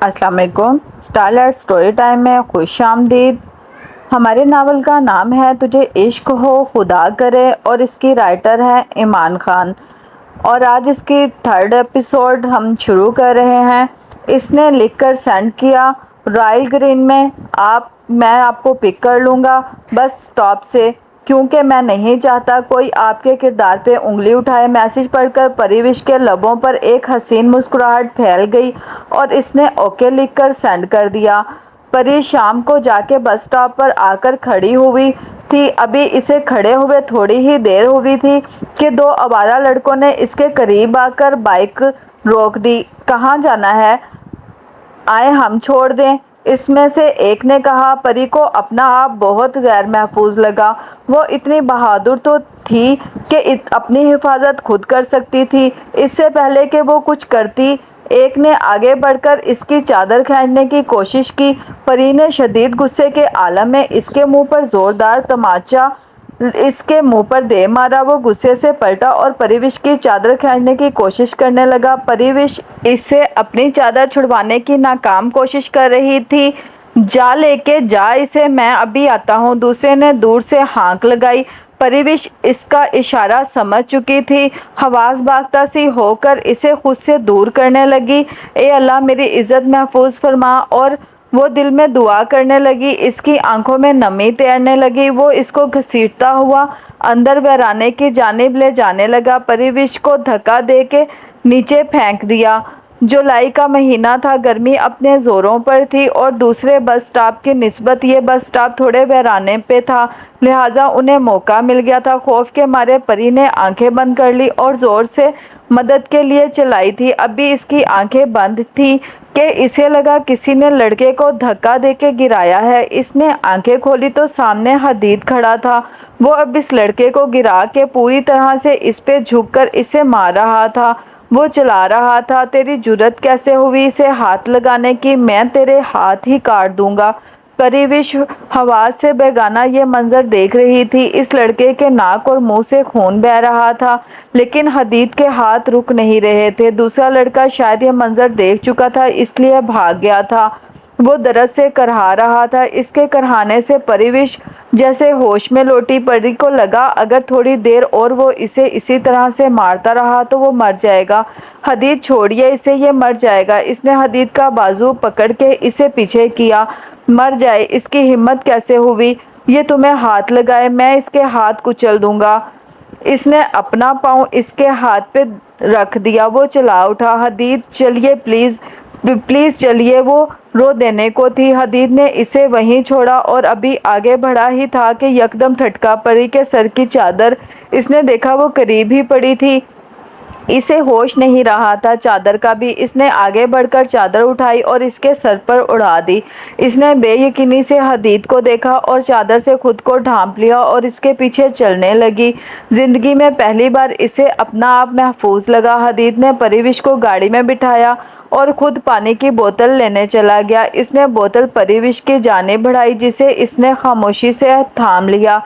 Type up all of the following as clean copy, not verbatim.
السلام علیکم۔ اسٹارلائٹ story time میں خوش آمدید۔ ہمارے ناول کا نام ہے تجھے عشق ہو خدا کرے اور اس کی رائٹر ہے ایمان خان، اور آج اس کی 3rd ایپیسوڈ ہم شروع کر رہے ہیں۔ اس نے لکھ کر سینڈ کیا رائل گرین میں آپ کو پک کر لوں گا بس اسٹاپ سے، کیونکہ میں نہیں چاہتا کوئی آپ کے کردار پہ انگلی اٹھائے۔ میسج پڑھ کر پریوش کے لبوں پر ایک حسین مسکراہٹ پھیل گئی اور اس نے اوکے لکھ کر سینڈ کر دیا۔ پری شام کو جا کے بس اسٹاپ پر آ کر کھڑی ہوئی تھی۔ ابھی اسے کھڑے ہوئے تھوڑی ہی دیر ہوئی تھی کہ 2 آوارہ لڑکوں نے اس کے قریب آ کر بائیک روک دی۔ کہاں جانا ہے؟ آئیں ہم چھوڑ دیں، اس میں سے ایک نے کہا۔ پری کو اپنا آپ بہت غیر محفوظ لگا۔ وہ اتنی بہادر تو تھی کہ اپنی حفاظت خود کر سکتی تھی۔ اس سے پہلے کہ وہ کچھ کرتی، ایک نے آگے بڑھ کر اس کی چادر کھینچنے کی کوشش کی۔ پری نے شدید غصے کے عالم میں اس کے منہ پر زوردار تماچا اس کے منہ پر دے مارا۔ وہ غصے سے پلٹا اور پریوش کی چادر کھینچنے کی کوشش کرنے لگا۔ پریوش اس سے اپنی چادر چھڑوانے کی ناکام کوشش کر رہی تھی۔ جا لے کے جا اسے، میں ابھی آتا ہوں۔ دوسرے نے دور سے ہانک لگائی۔ پریوش اس کا اشارہ سمجھ چکی تھی۔ حواس باختہ سی ہو کر اسے خود سے دور کرنے لگی۔ اے اللہ میری عزت محفوظ فرما، اور وہ دل میں دعا کرنے لگی۔ اس کی آنکھوں میں نمی تیرنے لگی۔ وہ اس کو گھسیٹتا ہوا اندر ویرانے کی جانب لے جانے لگا۔ پریوش کو دھکا دے کے نیچے پھینک دیا۔ جولائی کا مہینہ تھا، گرمی اپنے زوروں پر تھی اور دوسرے بس اسٹاپ کی نسبت یہ بس اسٹاپ تھوڑے ویرانے پہ تھا، لہٰذا انہیں موقع مل گیا تھا۔ خوف کے مارے پری نے آنکھیں بند کر لی اور زور سے مدد کے لیے چلائی تھی۔ ابھی اس کی آنکھیں بند تھیں کہ اسے لگا کسی نے لڑکے کو دھکا دے کے گرایا ہے۔ اس نے آنکھیں کھولی تو سامنے حدید کھڑا تھا۔ وہ اب اس لڑکے کو گرا کے پوری طرح سے اس پہ جھک کر اسے مار رہا تھا۔ وہ چلا رہا تھا، تیری جرأت کیسے ہوئی اسے ہاتھ لگانے کی؟ میں تیرے ہاتھ ہی کاٹ دوں گا۔ پریوش حواس سے بیگانہ یہ منظر دیکھ رہی تھی۔ اس لڑکے کے ناک اور منہ سے خون بہہ رہا تھا، لیکن حدید کے ہاتھ رک نہیں رہے تھے۔ دوسرا لڑکا شاید یہ منظر دیکھ چکا تھا، اس لیے بھاگ گیا تھا۔ وہ درد سے کرہا رہا تھا۔ اس کے کرہانے سے پریوش جیسے ہوش میں لوٹی۔ پری کو لگا اگر تھوڑی دیر اور وہ اسے اسی طرح سے مارتا رہا تو وہ مر جائے گا۔ حدید چھوڑیے اسے، یہ مر جائے گا۔ اس نے حدید کا بازو پکڑ کے اسے پیچھے کیا۔ مر جائے، اس کی ہمت کیسے ہوئی یہ تمہیں ہاتھ لگائے؟ میں اس کے ہاتھ کچل دوں گا۔ اس نے اپنا پاؤں اس کے ہاتھ پہ رکھ دیا۔ وہ چلا اٹھا۔ حدید چلیے پلیز پلیز چلیے، وہ رو دینے کو تھی۔ حدید نے اسے وہیں چھوڑا اور ابھی آگے بڑھا ہی تھا کہ یکدم ٹھٹکا۔ پری کے سر کی چادر اس نے دیکھا وہ قریب ہی پڑی تھی۔ اسے ہوش نہیں رہا تھا چادر کا بھی۔ اس نے آگے بڑھ کر چادر اٹھائی اور اس کے سر پر اڑا دی۔ اس نے بے یقینی سے حدید کو دیکھا اور چادر سے خود کو ڈھانپ لیا اور اس کے پیچھے چلنے لگی۔ زندگی میں پہلی بار اسے اپنا آپ محفوظ لگا۔ حدید نے پریوش کو گاڑی میں بٹھایا اور خود پانی کی بوتل لینے چلا گیا۔ اس نے بوتل پریوش کی جانب بڑھائی جسے اس نے خاموشی سے تھام لیا۔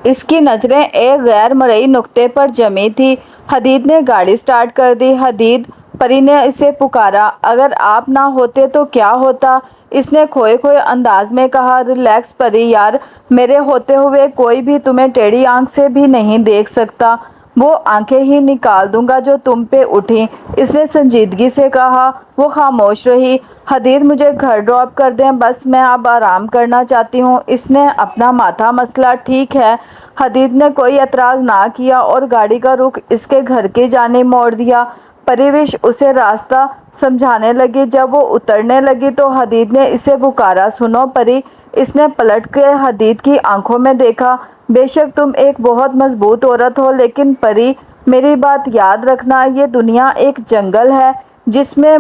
اس کی نظریں ایک غیر مرئی نقطے پر جمی تھیں۔ حدید نے گاڑی سٹارٹ کر دی۔ حدید، پری نے اسے پکارا۔ اگر آپ نہ ہوتے تو کیا ہوتا؟ اس نے کھوئے کھوئے انداز میں کہا۔ ریلیکس پری یار، میرے ہوتے ہوئے کوئی بھی تمہیں ٹیڑھی آنکھ سے بھی نہیں دیکھ سکتا۔ وہ آنکھیں ہی نکال دوں گا جو تم پہ اٹھیں، اس نے سنجیدگی سے کہا۔ وہ خاموش رہی۔ حدید مجھے گھر ڈراپ کر دیں، بس میں اب آرام کرنا چاہتی ہوں۔ اس نے اپنا ماتھا مسلا۔ ٹھیک ہے۔ حدید نے کوئی اعتراض نہ کیا اور گاڑی کا رخ اس کے گھر کی جانب موڑ دیا۔ پریوش اسے راستہ سمجھانے لگی۔ جب وہ اترنے لگی تو حدید نے اسے پکارا، سنو پری۔ اس نے پلٹ کے حدید کی آنکھوں میں دیکھا۔ بے شک تم ایک بہت مضبوط عورت ہو، لیکن پری میری بات یاد رکھنا، یہ دنیا ایک جنگل ہے جس میں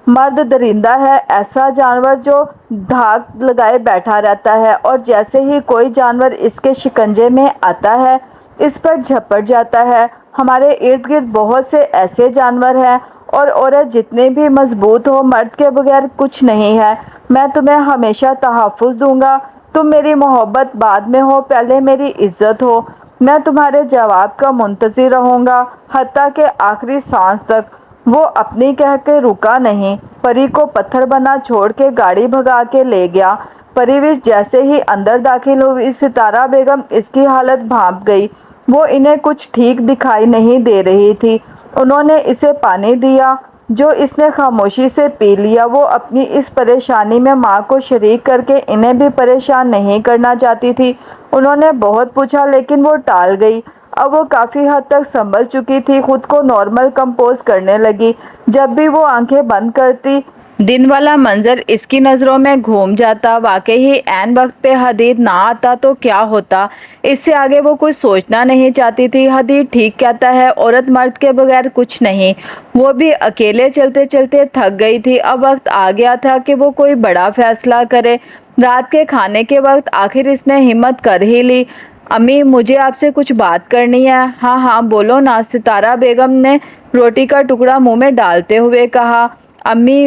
مرد درندہ ہے، ایسا جانور جو دھاک لگائے بیٹھا رہتا ہے اور جیسے ہی کوئی جانور اس کے شکنجے میں آتا ہے اس پر جھپٹ جاتا ہے۔ ہمارے ارد گرد بہت سے ایسے جانور ہیں، اور عورت جتنی بھی مضبوط ہو مرد کے بغیر کچھ نہیں ہے۔ میں تمہیں ہمیشہ تحفظ دوں گا۔ تم میری محبت بعد میں ہو، پہلے میری عزت ہو۔ میں تمہارے جواب کا منتظر رہوں گا حتیٰ کہ آخری سانس تک۔ وہ اپنی کہہ کے رکا نہیں، پری کو پتھر بنا چھوڑ کے گاڑی بھگا کے لے گیا۔ پریوش جیسے ہی اندر داخل ہوئی، ستارہ بیگم اس کی حالت بھانپ گئی۔ وہ انہیں کچھ ٹھیک دکھائی نہیں دے رہی تھی۔ انہوں نے اسے پانی دیا جو اس نے خاموشی سے پی لیا۔ وہ اپنی اس پریشانی میں ماں کو شریک کر کے انہیں بھی پریشان نہیں کرنا چاہتی تھی۔ انہوں نے بہت پوچھا لیکن وہ ٹال گئی۔ اب وہ کافی حد تک سنبھل چکی تھی، خود کو نارمل کمپوز کرنے لگی۔ جب بھی وہ آنکھیں بند کرتی، دن والا منظر اس کی نظروں میں گھوم جاتا۔ واقعی عین وقت پہ حدید نہ آتا تو کیا ہوتا؟ اس سے آگے وہ کچھ سوچنا نہیں چاہتی تھی۔ حدید ٹھیک کہتا ہے، عورت مرد کے بغیر کچھ نہیں۔ وہ بھی اکیلے چلتے چلتے تھک گئی تھی۔ اب وقت آ گیا تھا کہ وہ کوئی بڑا فیصلہ کرے۔ رات کے کھانے کے وقت آخر اس نے ہمت کر ہی لی۔ امی، مجھے آپ سے کچھ بات کرنی ہے۔ ہاں ہاں بولو نا، ستارہ بیگم نے روٹی کا ٹکڑا منہ میں ڈالتے ہوئے کہا۔ امی،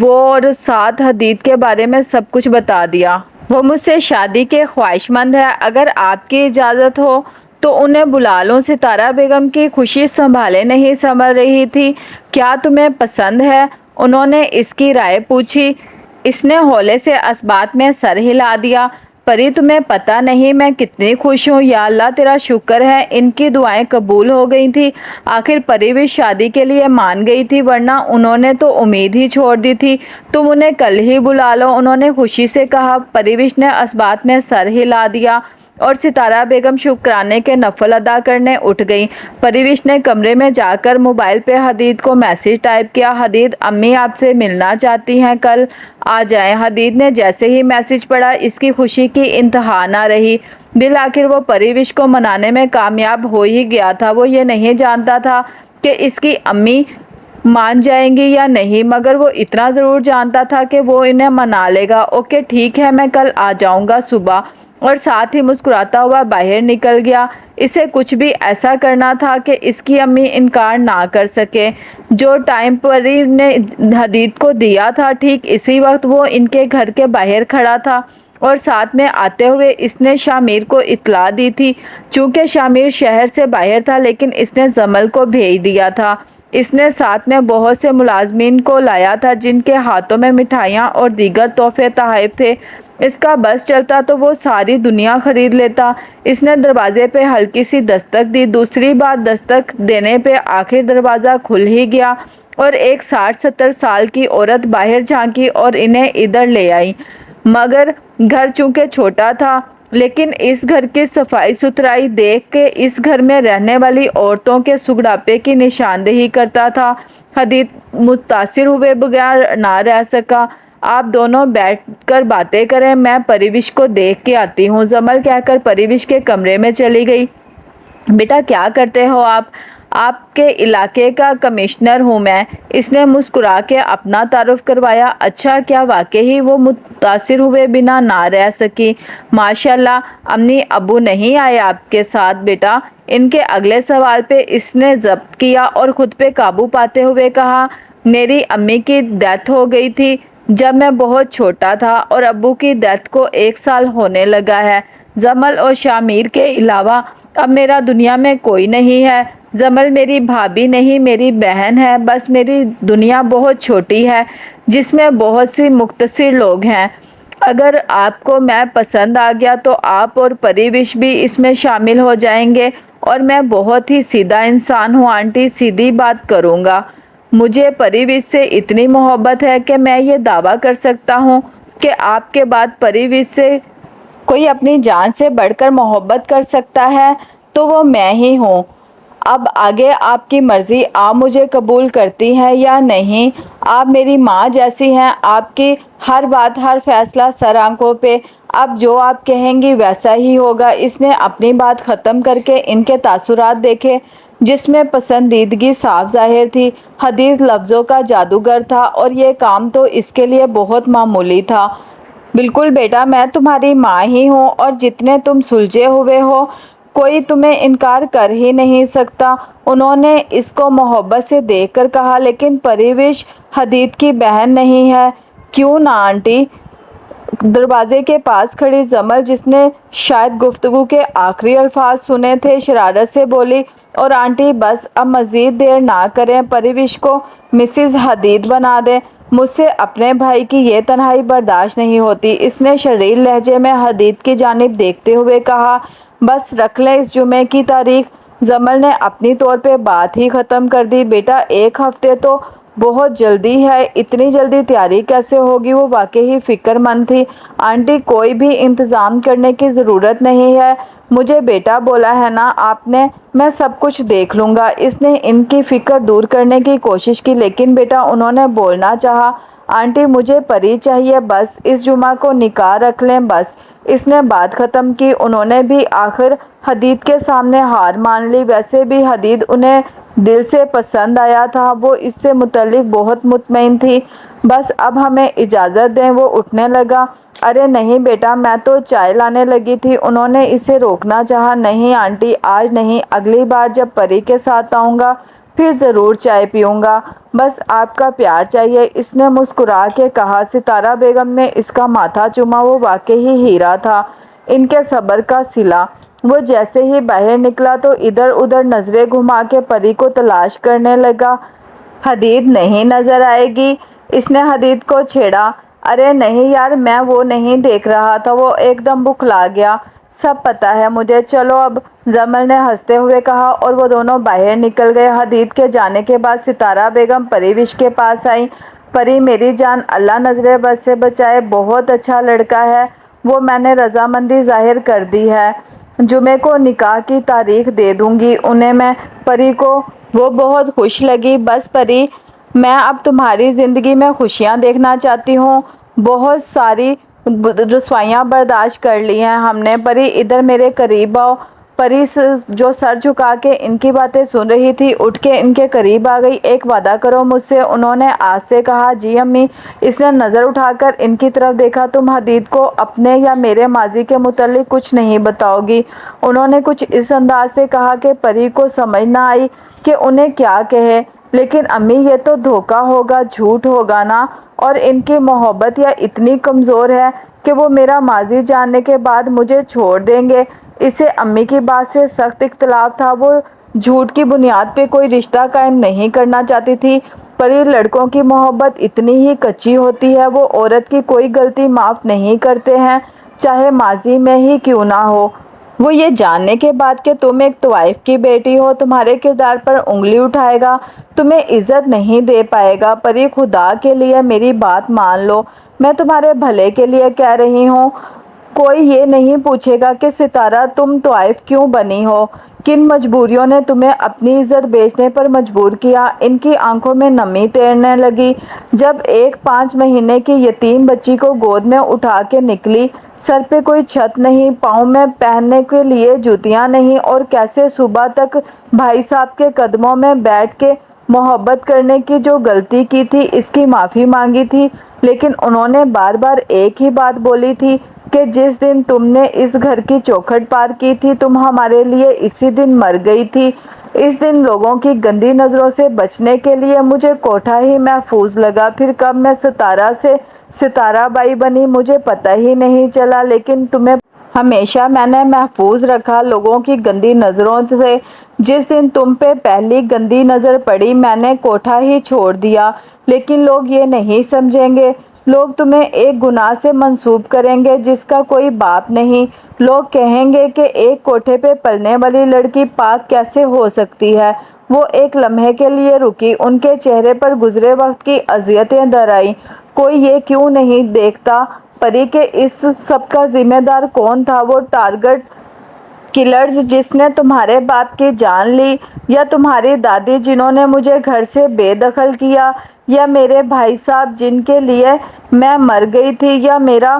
وہ اور ساتھ حدید کے بارے میں سب کچھ بتا دیا۔ وہ مجھ سے شادی کے خواہش مند ہے۔ اگر آپ کی اجازت ہو تو انہیں بلا لوں۔ ستارہ بیگم کی خوشی سنبھالے نہیں سنبھل رہی تھی۔ کیا تمہیں پسند ہے؟ انہوں نے اس کی رائے پوچھی۔ اس نے ہولے سے اثبات میں سر ہلا دیا۔ پری، تمہیں پتہ نہیں میں کتنی خوش ہوں۔ یا اللہ تیرا شکر ہے ان کی دعائیں قبول ہو گئی تھیں۔ آخر پریوش شادی کے لیے مان گئی تھی، ورنہ انہوں نے تو امید ہی چھوڑ دی تھی۔ تم انہیں کل ہی بلا لو، انہوں نے خوشی سے کہا۔ پریوش نے اثبات میں سر ہلا دیا اور ستارہ بیگم شکرانے کے نفل ادا کرنے اٹھ گئی۔ پریوش نے کمرے میں جا کر موبائل پہ حدید کو میسج ٹائپ کیا۔ حدید، امی آپ سے ملنا چاہتی ہیں، کل آ جائیں۔ حدید نے جیسے ہی میسج پڑھا، اس کی خوشی کی انتہا نہ رہی۔ بالآخر وہ پریوش کو منانے میں کامیاب ہو ہی گیا تھا۔ وہ یہ نہیں جانتا تھا کہ اس کی امی مان جائیں گی یا نہیں، مگر وہ اتنا ضرور جانتا تھا کہ وہ انہیں منا لے گا۔ اوکے ٹھیک ہے، میں کل آ جاؤں گا صبح، اور ساتھ ہی مسکراتا ہوا باہر نکل گیا۔ اسے کچھ بھی ایسا کرنا تھا کہ اس کی امی انکار نہ کر سکے۔ جو ٹائم پری نے حدید کو دیا تھا، ٹھیک اسی وقت وہ ان کے گھر کے باہر کھڑا تھا، اور ساتھ میں آتے ہوئے اس نے شامیر کو اطلاع دی تھی۔ چونکہ شامیر شہر سے باہر تھا، لیکن اس نے جمل کو بھیج دیا تھا۔ اس نے ساتھ میں بہت سے ملازمین کو لایا تھا جن کے ہاتھوں میں مٹھائیاں اور دیگر تحفے تحائف تھے۔ اس کا بس چلتا تو وہ ساری دنیا خرید لیتا۔ اس نے دروازے پہ ہلکی سی دستک دی۔ دوسری بار دستک دینے پہ آخر دروازہ کھل ہی گیا اور ایک 60-70 سال کی عورت باہر جھانکی اور انہیں ادھر لے آئی۔ مگر گھر چونکہ چھوٹا تھا، لیکن اس گھر کی صفائی ستھرائی دیکھ کے اس گھر میں رہنے والی عورتوں کے سگڑاپے کی نشاندہی کرتا تھا۔ حدید متاثر ہوئے بغیر نہ رہ سکا۔ آپ دونوں بیٹھ کر باتیں کریں، میں پریوش کو دیکھ کے آتی ہوں، جمل کہہ کر پریوش کے کمرے میں چلی گئی۔ بیٹا کیا کرتے ہو آپ؟ آپ کے علاقے کا کمشنر ہوں میں، اس نے مسکرا کے اپنا تعارف کروایا۔ اچھا، کیا واقعی؟ وہ متاثر ہوئے بنا نہ رہ سکی۔ ماشاءاللہ، امی ابو نہیں آئے آپ کے ساتھ بیٹا؟ ان کے اگلے سوال پہ اس نے ضبط کیا اور خود پہ قابو پاتے ہوئے کہا، میری امی کی ڈیتھ ہو گئی تھی جب میں بہت چھوٹا تھا، اور ابو کی ڈیتھ کو 1 سال ہونے لگا ہے۔ جمل اور شامیر کے علاوہ اب میرا دنیا میں کوئی نہیں ہے۔ جمل میری بھابھی نہیں، میری بہن ہے۔ بس میری دنیا بہت چھوٹی ہے جس میں بہت سی مختصر لوگ ہیں۔ اگر آپ کو میں پسند آ گیا تو آپ اور پریوش بھی اس میں شامل ہو جائیں گے، اور میں بہت ہی سیدھا انسان ہوں آنٹی، سیدھی بات کروں گا۔ مجھے پریوش سے اتنی محبت ہے کہ میں یہ دعویٰ کر سکتا ہوں کہ آپ کے بعد پریوش سے کوئی اپنی جان سے بڑھ کر محبت کر سکتا ہے تو وہ میں ہی ہوں۔ اب آگے آپ کی مرضی، آپ مجھے قبول کرتی ہیں یا نہیں؟ آپ میری ماں جیسی ہیں، آپ کی ہر بات، ہر فیصلہ سر آنکھوں پہ۔ اب جو آپ کہیں گی ویسا ہی ہوگا۔ اس نے اپنی بات ختم کر کے ان کے تاثرات دیکھے جس میں پسندیدگی صاف ظاہر تھی۔ حدید لفظوں کا جادوگر تھا اور یہ کام تو اس کے لیے بہت معمولی تھا۔ بالکل بیٹا، میں تمہاری ماں ہی ہوں، اور جتنے تم سلجھے ہوئے ہو کوئی تمہیں انکار کر ہی نہیں سکتا۔ انہوں نے اس کو محبت سے دیکھ کر کہا، لیکن پریوش حدید کی بہن نہیں ہے۔ کیوں نہ آنٹی؟ دروازے کے پاس کھڑی زمل، جس نے شاید گفتگو کے آخری الفاظ سنے تھے، شرارت سے بولی، اور آنٹی بس اب مزید دیر نہ کریں، پریوش کو مسز حدید بنا دیں، مجھ سے اپنے بھائی کی یہ تنہائی برداشت نہیں ہوتی۔ اس نے شریر لہجے میں حدید کی جانب دیکھتے ہوئے کہا۔ بس رکھ لیں اس جمعے کی تاریخ۔ زمل نے اپنی طور پہ بات ہی ختم کر دی۔ بیٹا 1 ہفتے تو بہت جلدی ہے، اتنی جلدی تیاری کیسے ہوگی؟ وہ واقعی فکر مند تھی۔ آنٹی کوئی بھی انتظام کرنے کی ضرورت نہیں ہے، مجھے بیٹا بولا ہے نا آپ نے، میں سب کچھ دیکھ لوں گا۔ اس نے ان کی فکر دور کرنے کی کوشش کی، لیکن بیٹا انہوں نے بولنا چاہا۔ آنٹی مجھے پری چاہیے، بس اس جمعہ کو نکاح رکھ لیں بس۔ اس نے بات ختم کی۔ انہوں نے بھی آخر حدید کے سامنے ہار مان لی۔ ویسے بھی حدید انہیں دل سے پسند آیا تھا، وہ اس سے متعلق بہت مطمئن تھی۔ بس اب ہمیں اجازت دیں۔ وہ اٹھنے لگا۔ ارے نہیں بیٹا، میں تو چائے لانے لگی تھی۔ انہوں نے اسے روکنا چاہا۔ نہیں آنٹی آج نہیں، اگلی بار جب پری کے ساتھ آؤں گا پھر ضرور چائے پیوں گا، بس آپ کا پیار چاہیے، اس نے مسکرا کے کہا۔ ستارہ بیگم نے اس کا ماتھا چوما، وہ واقعی ہیرا تھا، ان کے صبر کا صلہ۔ وہ جیسے ہی باہر نکلا تو ادھر ادھر نظریں گھما کے پری کو تلاش کرنے لگا۔ حدید نہیں نظر آئے گی؟ اس نے حدید کو چھیڑا۔ ارے نہیں یار، میں وہ نہیں دیکھ رہا تھا، وہ ایک دم بخلا گیا۔ سب پتہ ہے مجھے، چلو اب، زمل نے ہنستے ہوئے کہا، اور وہ دونوں باہر نکل گئے۔ حدید کے جانے کے بعد ستارہ بیگم پریوش کے پاس آئیں۔ پری میری جان، اللہ نظر بد سے بچائے، بہت اچھا لڑکا ہے وہ، میں نے رضامندی ظاہر کر دی ہے، جمعے کو نکاح کی تاریخ دے دوں گی انہیں میں۔ پری کو وہ بہت خوش لگی۔ بس پری، میں اب تمہاری زندگی میں خوشیاں دیکھنا چاہتی ہوں، بہت ساری رسوائیاں برداشت کر لی ہیں ہم نے۔ پری ادھر میرے قریب آؤ۔ پری جو سر جھکا کے ان کی باتیں سن رہی تھی، اٹھ کے ان کے قریب آ گئی۔ ایک وعدہ کرو مجھ سے، انہوں نے آج سے کہا۔ جی امی۔ اس نے نظر اٹھا کر ان کی طرف دیکھا۔ تم حدید کو اپنے یا میرے ماضی کے متعلق کچھ نہیں بتاؤ گی؟ انہوں نے کچھ اس انداز سے کہا کہ پری کو سمجھ نہ آئی کہ انہیں کیا کہے۔ لیکن امی یہ تو دھوکہ ہوگا، جھوٹ ہوگا نا، اور ان کی محبت یا اتنی کمزور ہے کہ وہ میرا ماضی جاننے کے بعد مجھے چھوڑ دیں گے؟ اسے امی کی بات سے سخت اختلاف تھا، وہ جھوٹ کی بنیاد پہ کوئی رشتہ قائم نہیں کرنا چاہتی تھی۔ پری لڑکوں کی محبت اتنی ہی کچی ہوتی ہے، وہ عورت کی کوئی غلطی معاف نہیں کرتے ہیں، چاہے ماضی میں ہی کیوں نہ ہو۔ وہ یہ جاننے کے بعد کہ تم ایک طوائف کی بیٹی ہو، تمہارے کردار پر انگلی اٹھائے گا، تمہیں عزت نہیں دے پائے گا۔ پری خدا کے لیے میری بات مان لو، میں تمہارے بھلے کے لیے کہہ رہی ہوں۔ کوئی یہ نہیں پوچھے گا کہ ستارہ تم طوائف کیوں بنی ہو، کن مجبوریوں نے تمہیں اپنی عزت بیچنے پر مجبور کیا۔ ان کی آنکھوں میں نمی تیرنے لگی جب ایک 5 مہینے کی یتیم بچی کو گود میں اٹھا کے نکلی۔ سر پہ کوئی چھت نہیں، پاؤں میں پہننے کے لیے جوتیاں نہیں، اور کیسے صبح تک بھائی صاحب کے قدموں میں بیٹھ کے محبت کرنے کی جو غلطی کی تھی، اس کی معافی مانگی تھی، لیکن انہوں نے بار بار ایک ہی بات بولی تھی کہ جس دن تم نے اس گھر کی چوکھٹ پار کی تھی، تم ہمارے لیے اسی دن مر گئی تھی۔ اس دن لوگوں کی گندی نظروں سے بچنے کے لیے مجھے کوٹھا ہی محفوظ لگا، پھر کب میں ستارہ سے ستارہ بائی بنی مجھے پتہ ہی نہیں چلا، لیکن تمہیں ہمیشہ میں نے محفوظ رکھا لوگوں کی گندی نظروں سے۔ جس دن تم پہ پہلی گندی نظر پڑی میں نے کوٹھا ہی چھوڑ دیا، لیکن لوگ یہ نہیں سمجھیں گے، لوگ تمہیں ایک گناہ سے منسوب کریں گے جس کا کوئی باپ نہیں۔ لوگ کہیں گے کہ ایک کوٹھے پہ پلنے والی لڑکی پاک کیسے ہو سکتی ہے۔ وہ ایک لمحے کے لیے رکی، ان کے چہرے پر گزرے وقت کی اذیتیں در آئیں۔ کوئی یہ کیوں نہیں دیکھتا پری کہ اس سب کا ذمہ دار کون تھا؟ وہ ٹارگٹ کلرز جس نے تمہارے باپ کی جان لی، یا تمہاری دادی جنہوں نے مجھے گھر سے بے دخل کیا، یا میرے بھائی صاحب جن کے لیے میں مر گئی تھی، یا میرا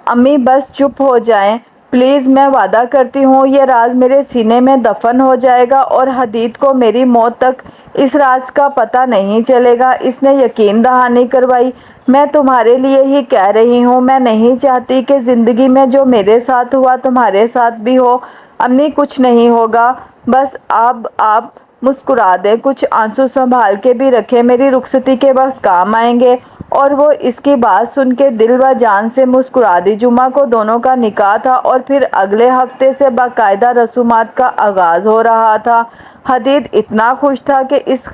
امی بس چپ ہو جائیں پلیز، میں وعدہ کرتی ہوں یہ راز میرے سینے میں دفن ہو جائے گا، اور حدید کو میری موت تک اس راز کا پتہ نہیں چلے گا۔ اس نے یقین دہانی کروائی۔ میں تمہارے لیے ہی کہہ رہی ہوں، میں نہیں چاہتی کہ زندگی میں جو میرے ساتھ ہوا تمہارے ساتھ بھی ہو۔ امی کچھ نہیں ہوگا، بس اب آپ مسکرا دیں، کچھ آنسو سنبھال کے بھی رکھیں، میری رخصتی کے وقت کام آئیں گے۔ اور وہ اس کی بات سن کے دل و جان سے مسکرا دی۔ جمعہ کو دونوں کا نکاح تھا اور پھر اگلے ہفتے سے باقاعدہ رسومات کا آغاز ہو رہا تھا۔ حدید اتنا خوش تھا کہ اس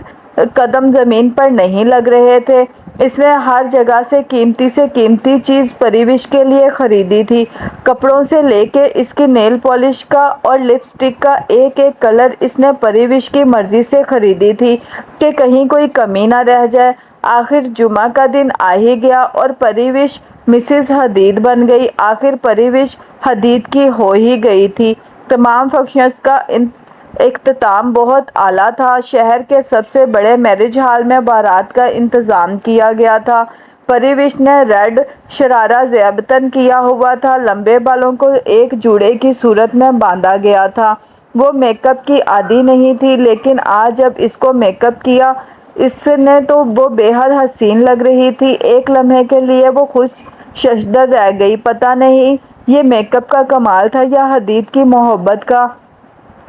قدم زمین پر نہیں لگ رہے تھے۔ اس نے ہر جگہ سے قیمتی چیز پریوش کے لیے خریدی تھی، کپڑوں سے لے کے اس کی نیل پالش کا اور لپسٹک کا ایک ایک کلر اس نے پریوش کی مرضی سے خریدی تھی کہ کہیں کوئی کمی نہ رہ جائے۔ آخر جمعہ کا دن آ ہی گیا اور پریوش مسز حدید بن گئی۔ آخر پریوش حدید کی ہو ہی گئی تھی۔ تمام فنکشنز کا اختتام بہت اعلیٰ تھا۔ شہر کے سب سے بڑے میرج ہال میں بارات کا انتظام کیا گیا تھا۔ پریوش نے ریڈ شرارہ زیبطن کیا ہوا تھا، لمبے بالوں کو ایک جوڑے کی صورت میں باندھا گیا تھا۔ وہ میک اپ کی عادی نہیں تھی، لیکن آج جب اس کو میک اپ کیا اس نے تو وہ بے حد حسین لگ رہی تھی۔ ایک لمحے کے لیے وہ خود ششدر رہ گئی۔ پتہ نہیں یہ میک اپ کا کمال تھا یا حدید کی محبت کا،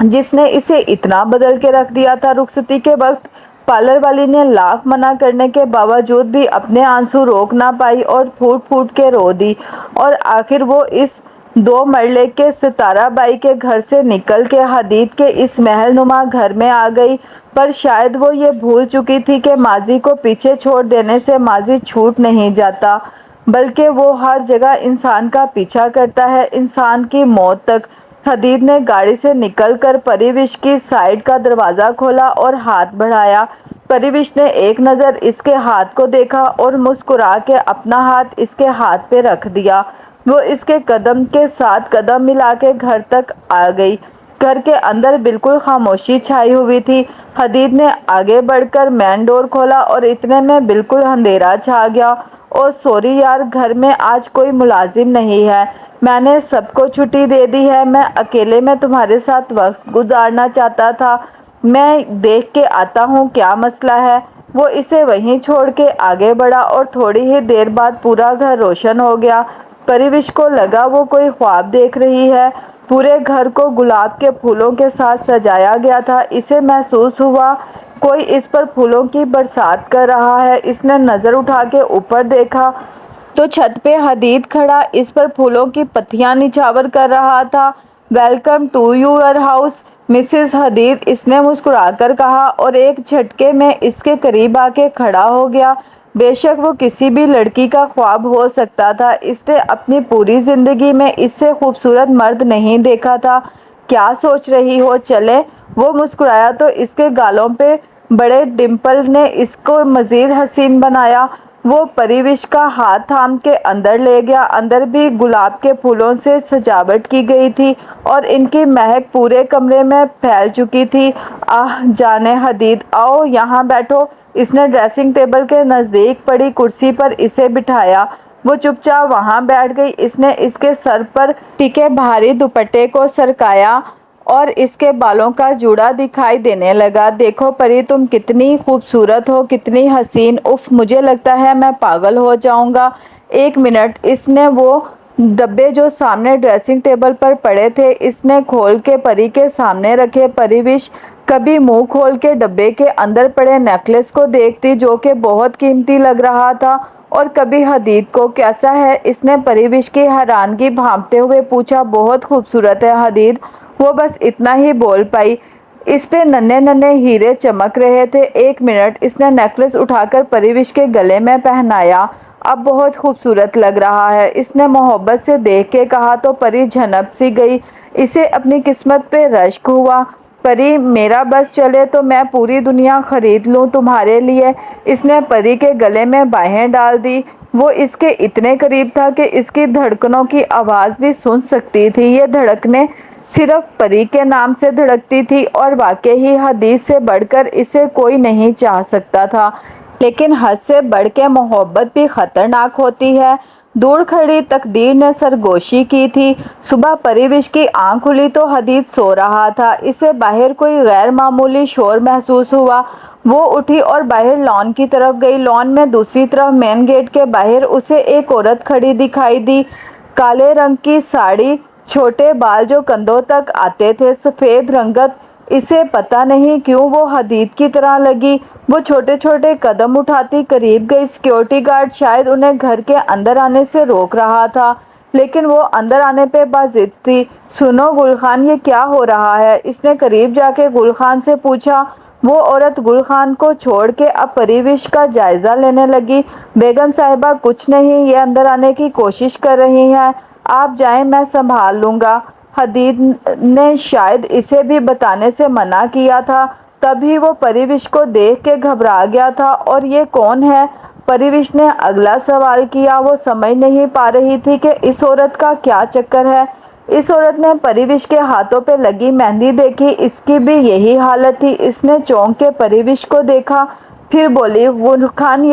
جس نے اسے اتنا بدل کے رکھ دیا تھا۔ رخصتی کے وقت پارلر والی نے لاکھ منع کرنے کے باوجود بھی اپنے آنسو روک نہ پائی اور پھوٹ پھوٹ کے رو دی، اور آخر وہ اس 2 مرلے کے ستارہ بائی کے گھر سے نکل کے حدید کے اس محل نما گھر میں آ گئی۔ پر شاید وہ یہ بھول چکی تھی کہ ماضی کو پیچھے چھوڑ دینے سے ماضی چھوٹ نہیں جاتا، بلکہ وہ ہر جگہ انسان کا پیچھا کرتا ہے، انسان کی موت تک۔ حدید نے گاڑی سے نکل کر پریوش کی سائیڈ کا دروازہ کھولا اور ہاتھ بڑھایا۔ پریوش نے ایک نظر اس کے ہاتھ کو دیکھا اور مسکرا کے اپنا ہاتھ اس کے ہاتھ پہ رکھ دیا۔ وہ اس کے قدم کے ساتھ قدم ملا کے گھر تک آ گئی۔ گھر کے اندر بالکل خاموشی چھائی ہوئی تھی۔ حدید نے آگے بڑھ کر مین ڈور کھولا اور اتنے میں بالکل اندھیرا چھا گیا۔ اوہ سوری یار، گھر میں آج کوئی ملازم نہیں ہے، میں نے سب کو چھٹی دے دی ہے، میں اکیلے میں تمہارے ساتھ وقت گزارنا چاہتا تھا، میں دیکھ کے آتا ہوں کیا مسئلہ ہے۔ وہ اسے وہیں چھوڑ کے آگے بڑھا اور تھوڑی ہی دیر بعد پورا گھر روشن ہو گیا۔ پریوش کو لگا وہ کوئی خواب دیکھ رہی ہے۔ پورے گھر کو گلاب کے پھولوں کے ساتھ سجایا گیا تھا۔ اسے محسوس ہوا کوئی اس پر پھولوں کی برسات کر رہا ہے۔ اس نے نظر اٹھا کے اوپر دیکھا تو چھت پہ حدید کھڑا اس پر پھولوں کی پتیاں نچھاور کر رہا تھا۔ Welcome to your house Mrs Hadid, اس نے مسکرا کر کہا اور ایک جھٹکے میں اس کے قریب آ کے کھڑا ہو گیا۔ بے شک وہ کسی بھی لڑکی کا خواب ہو سکتا تھا، اس نے اپنی پوری زندگی میں اس سے خوبصورت مرد نہیں دیکھا تھا۔ کیا سوچ رہی ہو؟ چلیں۔ وہ مسکرایا تو اس کے گالوں پہ بڑے ڈمپل نے اس کو مزید حسین بنایا۔ وہ پریوش کا ہاتھ تھام کے اندر لے گیا۔ اندر بھی گلاب کے پھولوں سے سجاوٹ کی گئی تھی اور ان کی مہک پورے کمرے میں پھیل چکی تھی۔ آہ جانیں حدید، آؤ یہاں بیٹھو۔ اس نے ڈریسنگ ٹیبل کے نزدیک پڑی کرسی پر اسے بٹھایا۔ وہ چپ چاپ وہاں بیٹھ گئی۔ اس نے اس کے سر پر ٹکے بھاری دوپٹے کو سرکایا اور اس کے بالوں کا جوڑا دکھائی دینے لگا۔ دیکھو پری، تم کتنی خوبصورت ہو، کتنی حسین، اف مجھے لگتا ہے میں پاگل ہو جاؤں گا۔ ایک منٹ، اس نے وہ ڈبے جو سامنے ڈریسنگ ٹیبل پر پڑے تھے اس نے کھول کے پری کے سامنے رکھے۔ پریوش کبھی منہ کھول کے ڈبے کے اندر پڑے نیکلس کو دیکھتی جو کہ بہت قیمتی لگ رہا تھا، اور کبھی حدید کو۔ کیسا ہے؟ اس نے پریوش کی حیرانگی بھانپتے ہوئے پوچھا۔ بہت خوبصورت ہے حدید، وہ بس اتنا ہی بول پائی۔ اس پہ ننھے ننھے ہیرے چمک رہے تھے۔ ایک منٹ، اس نے نیکلس اٹھا کر پریوش کے گلے میں پہنایا۔ اب بہت خوبصورت لگ رہا ہے، اس نے محبت سے دیکھ کے کہا تو پری جھنپ سی گئی۔ اسے اپنی قسمت پہ رشک ہوا۔ پری، میرا بس چلے تو میں پوری دنیا خرید لوں تمہارے لیے۔ اس نے پری کے گلے میں بانہیں ڈال دی۔ وہ اس کے اتنے قریب تھا کہ اس کی دھڑکنوں کی آواز بھی سن سکتی تھی۔ یہ دھڑکنیں صرف پری کے نام سے دھڑکتی تھی اور واقعی حدید سے بڑھ کر اسے کوئی نہیں چاہ سکتا تھا، لیکن حد سے بڑھ کے محبت بھی خطرناک ہوتی ہے۔ دور کھڑی تقدیر نے سرگوشی کی تھی۔ صبح پریوش کی آنکھ کھلی تو حدید سو رہا تھا۔ اسے باہر کوئی غیر معمولی شور محسوس ہوا۔ وہ اٹھی اور باہر لان کی طرف گئی۔ لان میں دوسری طرف مین گیٹ کے باہر اسے ایک عورت کھڑی دکھائی دی۔ کالے رنگ کی ساڑی، چھوٹے بال جو کندھوں تک آتے تھے، سفید رنگت اسے پتہ نہیں کیوں وہ حدید کی طرح لگی۔ وہ چھوٹے چھوٹے قدم اٹھاتی قریب گئی۔ سیکیورٹی گارڈ شاید انہیں گھر کے اندر آنے سے روک رہا تھا، لیکن وہ اندر آنے پہ باضد تھی۔ سنو گل خان، یہ کیا ہو رہا ہے؟ اس نے قریب جا کے گل خان سے پوچھا۔ وہ عورت گل خان کو چھوڑ کے اب پریوش کا جائزہ لینے لگی۔ بیگم صاحبہ کچھ نہیں، یہ اندر آنے کی کوشش کر رہی ہیں، آپ جائیں، میں سنبھال لوں گا۔ حدید نے شاید اسے بھی بتانے سے منع کیا تھا، تبھی وہ پریوش کو دیکھ کے گھبرا گیا تھا۔ اور یہ کون ہے؟ پریوش نے اگلا سوال کیا۔ وہ سمجھ نہیں پا رہی تھی کہ اس عورت کا کیا چکر ہے۔ اس عورت نے پریوش کے ہاتھوں پہ لگی مہندی دیکھی، اس کی بھی یہی حالت تھی۔ اس نے چونک کے پریوش کو دیکھا، پھر بولی، گل خان،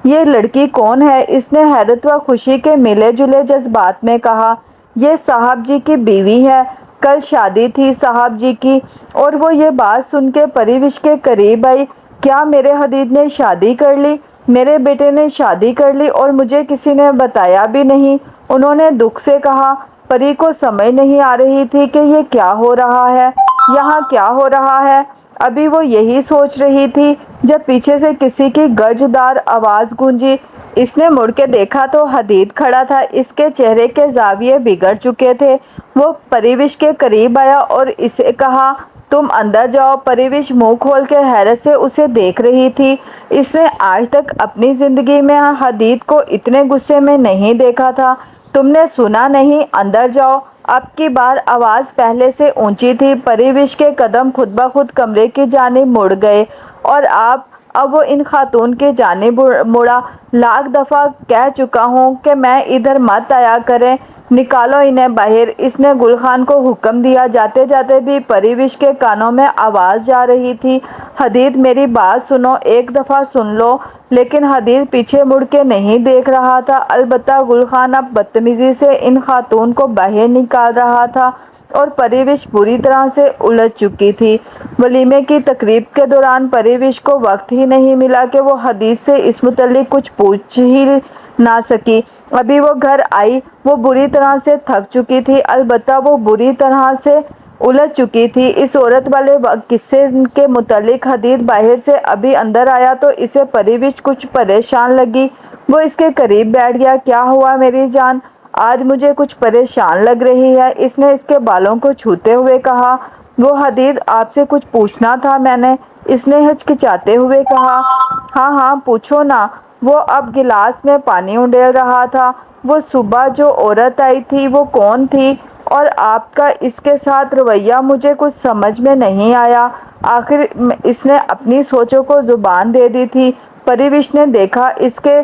یہ لڑکی کون ہے؟ اس نے حیرت و خوشی کے ملے جلے جذبات میں کہا، یہ صاحب جی کی بیوی ہے، کل شادی تھی صاحب جی کی۔ اور وہ یہ بات سن کے پریوش کے قریب آئی۔ کیا میرے حدید نے شادی کر لی؟ میرے بیٹے نے شادی کر لی اور مجھے کسی نے بتایا بھی نہیں، انہوں نے دکھ سے کہا۔ پری کو سمجھ نہیں آ رہی تھی کہ یہ کیا ہو رہا ہے، یہاں کیا ہو رہا ہے۔ ابھی وہ یہی سوچ رہی تھی جب پیچھے سے کسی کی گرجدار آواز گونجی۔ اس نے مڑ کے دیکھا تو حدید کھڑا تھا۔ اس کے چہرے کے زاویے بگڑ چکے تھے۔ وہ پریوش کے قریب آیا اور اسے کہا، تم اندر جاؤ۔ پریوش منہ کھول کے حیرت سے اسے دیکھ رہی تھی۔ اس نے آج تک اپنی زندگی میں حدید کو اتنے غصے میں نہیں دیکھا تھا۔ تم نے سنا نہیں؟ اندر جاؤ۔ اب کی بار آواز پہلے سے اونچی تھی۔ پریوش کے قدم خود بخود کمرے کی جانب مڑ گئے اور اب وہ ان خاتون کی جانب مڑا۔ لاکھ دفعہ کہہ چکا ہوں کہ میں ادھر مت آیا کریں، نکالو انہیں باہر، اس نے گل خان کو حکم دیا۔ جاتے جاتے بھی پریوش کے کانوں میں آواز جا رہی تھی، حدید میری بات سنو، ایک دفعہ سن لو۔ لیکن حدید پیچھے مڑ کے نہیں دیکھ رہا تھا۔ البتہ گل خان اب بدتمیزی سے ان خاتون کو باہر نکال رہا تھا اور پریوش بری طرح سے الجھ چکی تھی۔ ولیمے کی تقریب کے دوران پریوش کو وقت ہی نہیں ملا کہ وہ حدید سے اس متعلق کچھ پوچھ ہی نہ سکی۔ ابھی وہ گھر آئی، وہ بری طرح سے تھک چکی تھی، البتہ وہ بری طرح سے الجھ چکی تھی۔ اس عورت والے قصے کے متعلق حدید باہر سے ابھی اندر آیا تو اسے پریوش کچھ پریشان لگی۔ وہ اس کے قریب بیٹھ گیا۔ کیا ہوا میری جان؟ آج مجھے کچھ پریشان لگ رہی ہے، اس نے اس کے بالوں کو چھوتے ہوئے کہا۔ وہ حدید، آپ سے کچھ پوچھنا تھا میں نے، اس نے ہچکچاتے ہوئے کہا۔ ہاں ہاں پوچھو نا۔ وہ اب گلاس میں پانی انڈیل رہا تھا۔ وہ صبح جو عورت آئی تھی وہ کون تھی؟ اور آپ کا اس کے ساتھ رویہ مجھے کچھ سمجھ میں نہیں آیا۔ آخر اس نے اپنی سوچوں کو زبان دے دی تھی۔ پریوش نے دیکھا اس کے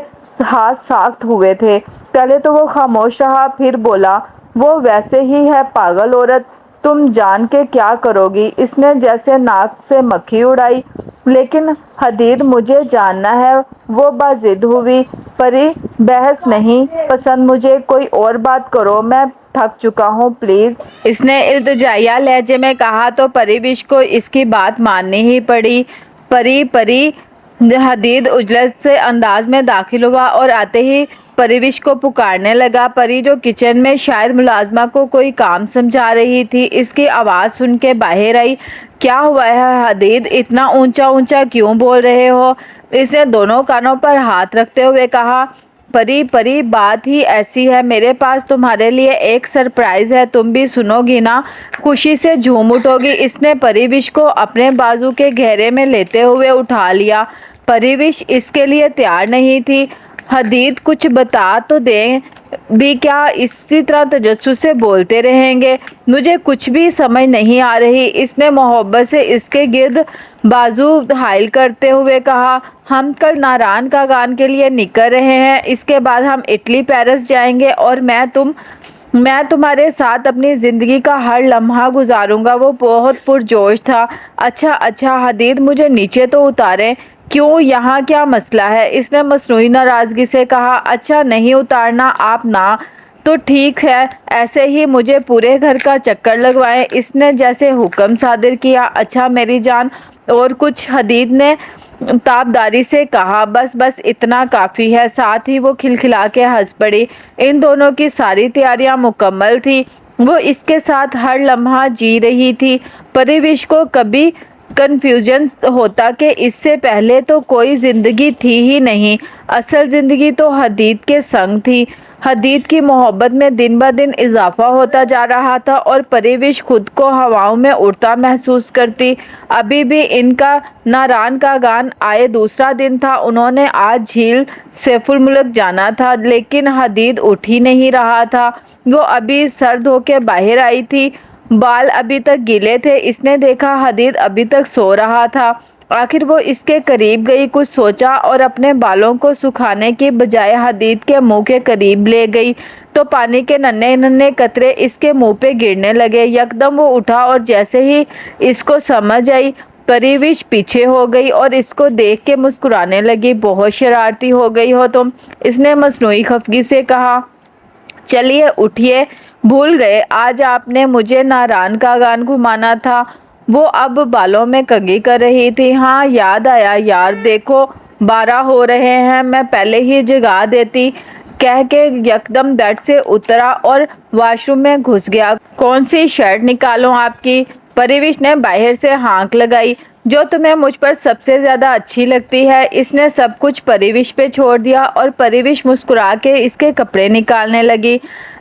ہاتھ ساخت ہوئے تھے۔ پہلے تو وہ خاموش رہا، پھر بولا، وہ ویسے ہی ہے پاگل عورت، تم جان کے کیا کرو گی؟ اس نے جیسے ناک سے مکھی اڑائی۔ لیکن حدید مجھے جاننا ہے، وہ باضد ہوئی۔ پری، بحث نہیں پسند مجھے، کوئی اور بات کرو، میں تھک چکا ہوں پلیز، اس نے التجائیہ لہجے میں کہا تو پریوش کو اس کی بات ماننی ہی پڑی۔ پری، حدید اجلت سے انداز میں داخل ہوا اور آتے ہی پریوش کو پکارنے لگا۔ پری جو کچن میں شاید ملازمہ کو کوئی کام سمجھا رہی تھی، اس کی آواز سن کے باہر آئی۔ کیا ہوا ہے حدید، اتنا اونچا اونچا کیوں بول رہے ہو؟ اس نے دونوں کانوں پر ہاتھ رکھتے ہوئے کہا۔ پری، بات ہی ایسی ہے، میرے پاس تمہارے لیے ایک سرپرائز ہے، تم بھی سنو گی نا؟ خوشی سے جھوم اٹھو گی۔ اس نے پریوش کو اپنے بازو کے گھیرے میں لیتے ہوئے اٹھا لیا۔ پریوش اس کے لیے تیار نہیں تھی۔ حدید کچھ بتا تو دیں بھی، کیا اسی طرح تجسس سے بولتے رہیں گے؟ مجھے کچھ بھی سمجھ نہیں آ رہی، اس نے محبت سے اس کے گرد بازو حائل کرتے ہوئے کہا۔ ہم کل ناران کاغان کے لیے نکل رہے ہیں، اس کے بعد ہم اٹلی پیرس جائیں گے اور میں تمہارے ساتھ اپنی زندگی کا ہر لمحہ گزاروں گا۔ وہ بہت پرجوش تھا۔ اچھا حدید، مجھے نیچے تو اتاریں۔ کیوں، یہاں کیا مسئلہ ہے؟ اس نے مصنوعی ناراضگی سے کہا۔ اچھا نہیں اتارنا آپ نا، تو ٹھیک ہے، ایسے ہی مجھے پورے گھر کا چکر لگوائیں، اس نے جیسے حکم صادر کیا۔ اچھا میری جان، اور کچھ؟ حدید نے تابداری سے کہا۔ بس اتنا کافی ہے۔ ساتھ ہی وہ کھلکھلا کے ہنس پڑی۔ ان دونوں کی ساری تیاریاں مکمل تھی۔ وہ اس کے ساتھ ہر لمحہ جی رہی تھی۔ پریوش کو کبھی کنفیوژن ہوتا کہ اس سے پہلے تو کوئی زندگی تھی ہی نہیں، اصل زندگی تو حدید کے سنگ تھی۔ حدید کی محبت میں دن بہ دن اضافہ ہوتا جا رہا تھا اور پریوش خود کو ہواؤں میں اڑتا محسوس کرتی۔ ابھی بھی ان کا ناران کا گان آئے دوسرا دن تھا۔ انہوں نے آج جھیل سیف الملک جانا تھا، لیکن حدید اٹھ ہی نہیں رہا تھا۔ وہ ابھی سر دھو کے باہر آئی تھی، بال ابھی تک گیلے تھے۔ اس نے دیکھا حدید ابھی تک سو رہا تھا۔ آخر وہ اس کے قریب گئی، کچھ سوچا اور اپنے بالوں کو سکھانے کی بجائے حدید کے منہ کے قریب لے گئی تو پانی کے ننھے ننھے قطرے اس کے منہ پہ گرنے لگے۔ یکدم وہ اٹھا اور جیسے ہی اس کو سمجھ آئی پریوش پیچھے ہو گئی اور اس کو دیکھ کے مسکرانے لگی۔ بہت شرارتی ہو گئی ہو تم، اس نے مصنوعی خفگی سے کہا۔ چلیے اٹھیے، بھول گئے آج آپ نے مجھے ناران کا گان گھمانا تھا؟ وہ اب بالوں میں کنگھی کر رہی تھی۔ ہاں یاد آیا یار، دیکھو 12 ہو رہے ہیں، میں پہلے ہی جگا دیتی، کہہ کے یکدم بیڈ سے اترا اور واش روم میں گھس گیا۔ کون سی شرٹ نکالوں آپ کی؟ پریوش نے باہر سے ہانک لگائی۔ جو تمہیں مجھ پر سب سے زیادہ اچھی لگتی ہے۔ اس نے سب کچھ پریوش پہ چھوڑ دیا اور پریوش مسکرا کے اس کے کپڑے نکالنے لگی۔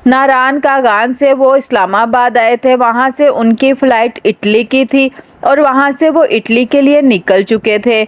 ناران کا گان سے وہ اسلام آباد آئے تھے، وہاں سے ان کی فلائٹ اٹلی کی تھی اور وہاں سے وہ اٹلی کے لیے نکل چکے تھے۔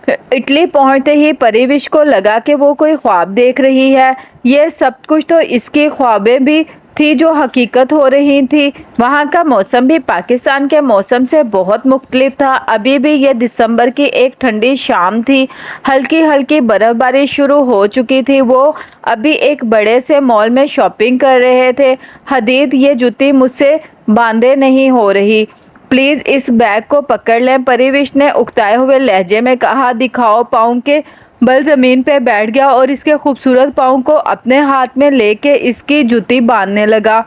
اٹلی پہنچتے ہی پریوش کو لگا کہ وہ کوئی خواب دیکھ رہی ہے۔ یہ سب کچھ تو اس کی خوابیں بھی تھی جو حقیقت ہو رہی تھی۔ وہاں کا موسم بھی پاکستان کے موسم سے بہت مختلف تھا۔ ابھی بھی یہ دسمبر کی ایک ٹھنڈی شام تھی، ہلکی ہلکی برف باری شروع ہو چکی تھی۔ وہ ابھی ایک بڑے سے مال میں شاپنگ کر رہے تھے۔ حدید یہ جوتی مجھ سے باندھے نہیں ہو رہی، پلیز اس بیگ کو پکڑ لیں، پریوش نے اکتائے ہوئے لہجے میں کہا۔ دکھاؤ پاؤں کے بل زمین پہ بیٹھ گیا اور اس کے خوبصورت پاؤں کو اپنے ہاتھ میں لے کے اس کی جوتی باندھنے لگا۔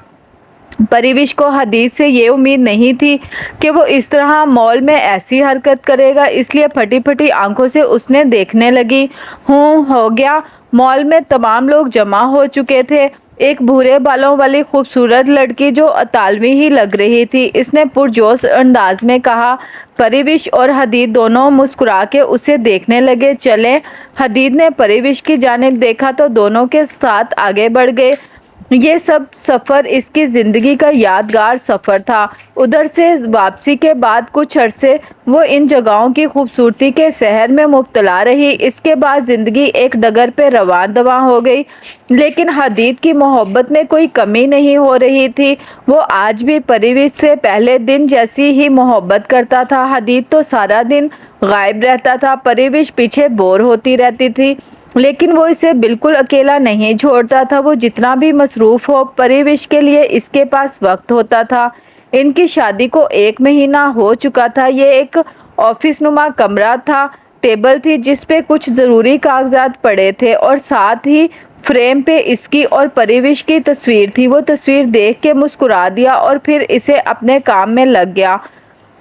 پریوش کو حدید سے یہ امید نہیں تھی کہ وہ اس طرح مال میں ایسی حرکت کرے گا، اس لیے پھٹی پھٹی آنکھوں سے اس نے دیکھنے لگی۔ ہو گیا۔ مال میں تمام لوگ جمع ہو چکے تھے۔ ایک بھورے بالوں والی خوبصورت لڑکی جو اطالوی ہی لگ رہی تھی، اس نے پرجوش انداز میں کہا۔ پریوش اور حدید دونوں مسکرا کے اسے دیکھنے لگے۔ چلیں۔ حدید نے پریوش کی جانب دیکھا تو دونوں کے ساتھ آگے بڑھ گئے۔ یہ سب سفر اس کی زندگی کا یادگار سفر تھا۔ ادھر سے واپسی کے بعد کچھ عرصے وہ ان جگہوں کی خوبصورتی کے سحر میں مبتلا رہی۔ اس کے بعد زندگی ایک ڈگر پہ رواں دواں ہو گئی، لیکن حدید کی محبت میں کوئی کمی نہیں ہو رہی تھی۔ وہ آج بھی پریوش سے پہلے دن جیسی ہی محبت کرتا تھا۔ حدید تو سارا دن غائب رہتا تھا، پریوش پیچھے بور ہوتی رہتی تھی، لیکن وہ اسے بالکل اکیلا نہیں چھوڑتا تھا۔ وہ جتنا بھی مصروف ہو، پریوش کے لیے اس کے پاس وقت ہوتا تھا۔ ان کی شادی کو 1 مہینہ ہو چکا تھا۔ یہ ایک آفس نما کمرہ تھا، ٹیبل تھی جس پہ کچھ ضروری کاغذات پڑے تھے اور ساتھ ہی فریم پہ اس کی اور پریوش کی تصویر تھی۔ وہ تصویر دیکھ کے مسکرا دیا اور پھر اسے اپنے کام میں لگ گیا۔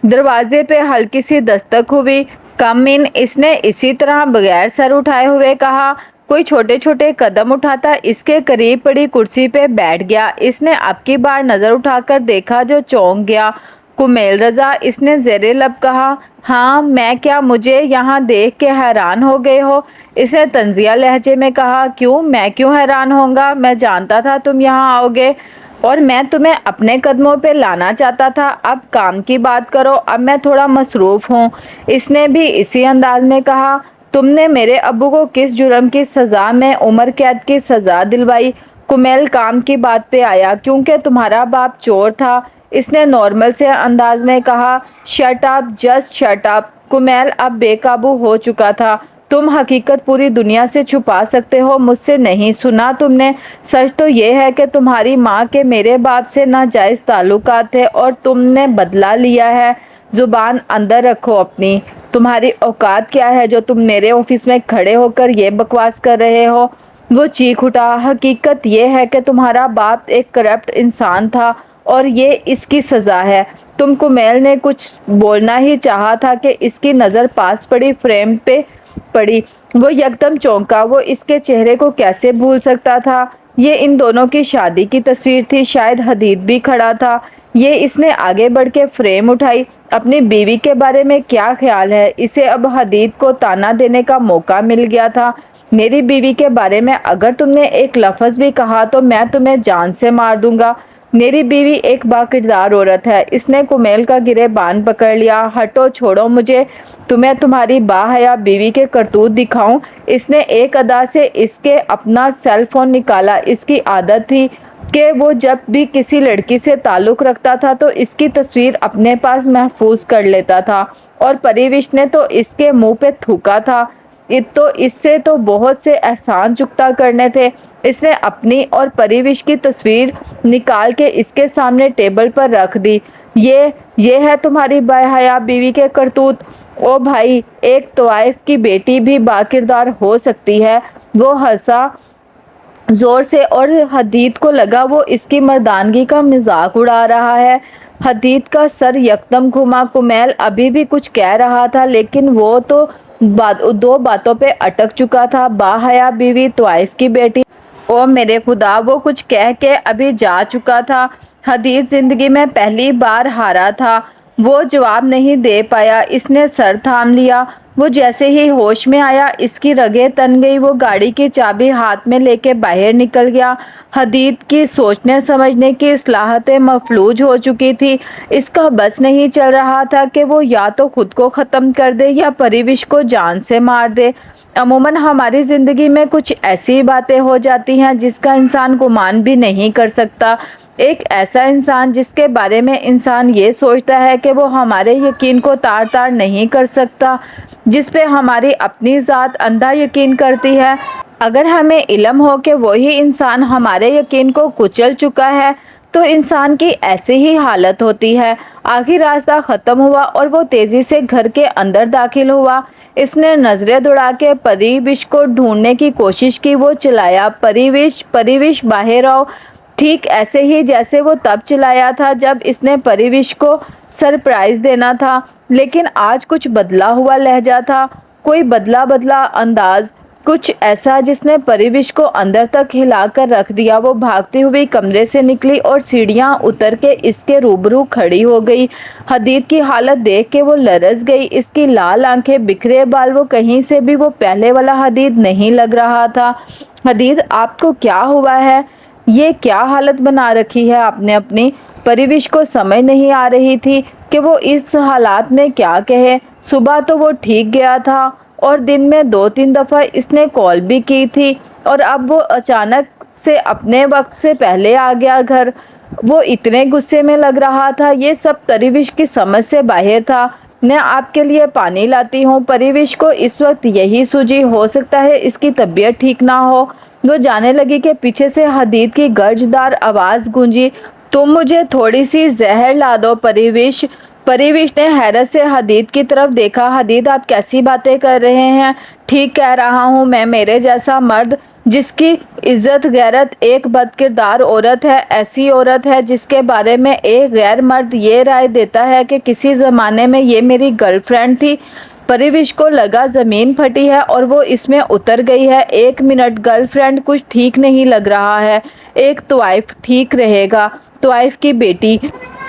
دروازے پہ ہلکی سی دستک ہوئی۔ کم ان، اس نے اسی طرح بغیر سر اٹھائے ہوئے کہا۔ کوئی چھوٹے چھوٹے قدم اٹھاتا اس کے قریب پڑی کرسی پہ بیٹھ گیا۔ اس نے اب کی بار نظر اٹھا کر دیکھا جو چونک گیا۔ کمیل رضا، اس نے زیر لب کہا۔ ہاں میں کیا، مجھے یہاں دیکھ کے حیران ہو گئے ہو؟ اس نے طنزیہ لہجے میں کہا۔ کیوں، میں کیوں حیران ہوں گا؟ میں جانتا تھا تم یہاں آؤ گے اور میں تمہیں اپنے قدموں پہ لانا چاہتا تھا۔ اب کام کی بات کرو، اب میں تھوڑا مصروف ہوں۔ اس نے بھی اسی انداز میں کہا۔ تم نے میرے ابو کو کس جرم کی سزا میں عمر قید کی سزا دلوائی؟ کمیل کام کی بات پہ آیا۔ کیونکہ تمہارا باپ چور تھا، اس نے نارمل سے انداز میں کہا۔ Shut up, just shut up. Kumail اب بے قابو ہو چکا تھا۔ تم حقیقت پوری دنیا سے چھپا سکتے ہو، مجھ سے نہیں، سنا تم نے؟ سچ تو یہ ہے کہ تمہاری ماں کے میرے باپ سے ناجائز تعلقات تھے اور تم نے بدلہ لیا ہے۔ زبان اندر رکھو اپنی۔ تمہاری اوقات کیا ہے جو تم میرے آفس میں کھڑے ہو کر یہ بکواس کر رہے ہو؟ وہ چیخ اٹھا۔ حقیقت یہ ہے کہ تمہارا باپ ایک کرپٹ انسان تھا اور یہ اس کی سزا ہے۔ تم کمیل نے کچھ بولنا ہی چاہا تھا کہ اس کی نظر پاس پڑی فریم پہ پڑی۔ وہ یکدم چونکا۔ وہ اس کے چہرے کو کیسے بھول سکتا تھا؟ یہ ان دونوں کی شادی کی تصویر تھی، شاید حدید بھی کھڑا تھا۔ یہ اس نے آگے بڑھ کے فریم اٹھائی۔ اپنی بیوی کے بارے میں کیا خیال ہے؟ اسے اب حدید کو طعنہ دینے کا موقع مل گیا تھا۔ میری بیوی کے بارے میں اگر تم نے ایک لفظ بھی کہا تو میں تمہیں جان سے مار دوں گا۔ میری بیوی ایک باکردار عورت ہے۔ اس نے کمیل کا گریبان پکڑ لیا۔ ہٹو، چھوڑو مجھے، تمہیں تمہاری باحیا بیوی کے کرتوت دکھاؤں۔ اس نے ایک ادا سے اس کے اپنا سیل فون نکالا۔ اس کی عادت تھی کہ وہ جب بھی کسی لڑکی سے تعلق رکھتا تھا تو اس کی تصویر اپنے پاس محفوظ کر لیتا تھا، اور پریوش نے تو اس کے منہ پہ تھوکا تھا۔ تو اس سے تو بہت سے احسان چکتا کرنے تھے۔ اس نے اپنی اور پریوش کی تصویر نکال کے اس کے سامنے ٹیبل پر رکھ دی۔ یہ ہے تمہاری باحیا بیوی کے کرتوت؟ او بھائی، ایک طوائف کی بیٹی بھی باکردار ہو سکتی ہے۔ وہ ہنسا زور سے اور حدید کو لگا وہ اس کی مردانگی کا مذاق اڑا رہا ہے۔ حدید کا سر یکدم گھما۔ کمیل ابھی بھی کچھ کہہ رہا تھا لیکن وہ تو دو باتوں پہ اٹک چکا تھا، باحیا بیوی، طوائف کی بیٹی۔ او میرے خدا، وہ کچھ کہہ کے ابھی جا چکا تھا۔ حدید زندگی میں پہلی بار ہارا تھا۔ وہ جواب نہیں دے پایا۔ اس نے سر تھام لیا۔ وہ جیسے ہی ہوش میں آیا اس کی رگیں تن گئی۔ وہ گاڑی کی چابی ہاتھ میں لے کے باہر نکل گیا۔ حدید کی سوچنے سمجھنے کی صلاحیتیں مفلوج ہو چکی تھی۔ اس کا بس نہیں چل رہا تھا کہ وہ یا تو خود کو ختم کر دے یا پریوش کو جان سے مار دے۔ عموماً ہماری زندگی میں کچھ ایسی باتیں ہو جاتی ہیں جس کا انسان گمان بھی نہیں کر سکتا۔ ایک ایسا انسان جس کے بارے میں انسان یہ سوچتا ہے کہ وہ ہمارے یقین کو تار تار نہیں کر سکتا، جس پہ ہماری اپنی ذات اندھا یقین کرتی ہے۔ اگر ہمیں علم ہو کہ وہی انسان ہمارے یقین کو کچل چکا ہے تو انسان کی ایسی ہی حالت ہوتی ہے۔ آخری راستہ ختم ہوا اور وہ تیزی سے گھر کے اندر داخل ہوا۔ اس نے نظریں دوڑا کے پریوش کو ڈھونڈنے کی کوشش کی۔ وہ چلایا، پریوش، پریوش، باہر آؤ، ٹھیک ایسے ہی جیسے وہ تب چلایا تھا جب اس نے پریوش کو سرپرائز دینا تھا، لیکن آج کچھ بدلا ہوا لہجہ تھا، کوئی بدلا انداز، کچھ ایسا جس نے پریوش کو اندر تک ہلا کر رکھ دیا۔ وہ بھاگتی ہوئی کمرے سے نکلی اور سیڑھیاں اتر کے اس کے روبرو کھڑی ہو گئی۔ حدید کی حالت دیکھ کے وہ لرز گئی۔ اس کی لال آنکھیں، بکھرے بال، وہ کہیں سے بھی وہ پہلے والا حدید نہیں لگ رہا تھا۔ حدید، آپ کو کیا ہوا ہے؟ یہ کیا حالت بنا رکھی ہے آپ نے اپنی؟ پریوش کو سمجھ نہیں آ رہی تھی کہ وہ اس حالات میں کیا کہے۔ صبح تو وہ ٹھیک گیا تھا اور دن میں 2-3 دفعہ اس نے کال بھی کی تھی، اور اب وہ اچانک سے اپنے وقت سے پہلے آ گیا گھر۔ وہ اتنے غصے میں لگ رہا تھا۔ یہ سب پریوش کی سمجھ سے باہر تھا۔ میں آپ کے لیے پانی لاتی ہوں۔ پریوش کو اس وقت یہی سوجی، ہو سکتا ہے اس کی طبیعت ٹھیک نہ ہو۔ وہ جانے لگی کہ پیچھے سے حدید کی گرجدار آواز گونجی، تم مجھے تھوڑی سی زہر لا دو پریوش۔ پریوش نے حیرت سے حدید کی طرف دیکھا۔ حدید، آپ کیسی باتیں کر رہے ہیں؟ ٹھیک کہہ رہا ہوں میں۔ میرے جیسا مرد جس کی عزت غیرت ایک بدکردار عورت ہے، ایسی عورت ہے جس کے بارے میں ایک غیر مرد یہ رائے دیتا ہے کہ کسی زمانے میں یہ میری گرل فرینڈ تھی۔ پریوش کو لگا زمین پھٹی ہے اور وہ اس میں اتر گئی ہے۔ ایک منٹ، گرل فرینڈ کچھ ٹھیک نہیں لگ رہا ہے۔ ایک طوائف ٹھیک رہے گا۔ طوائف کی بیٹی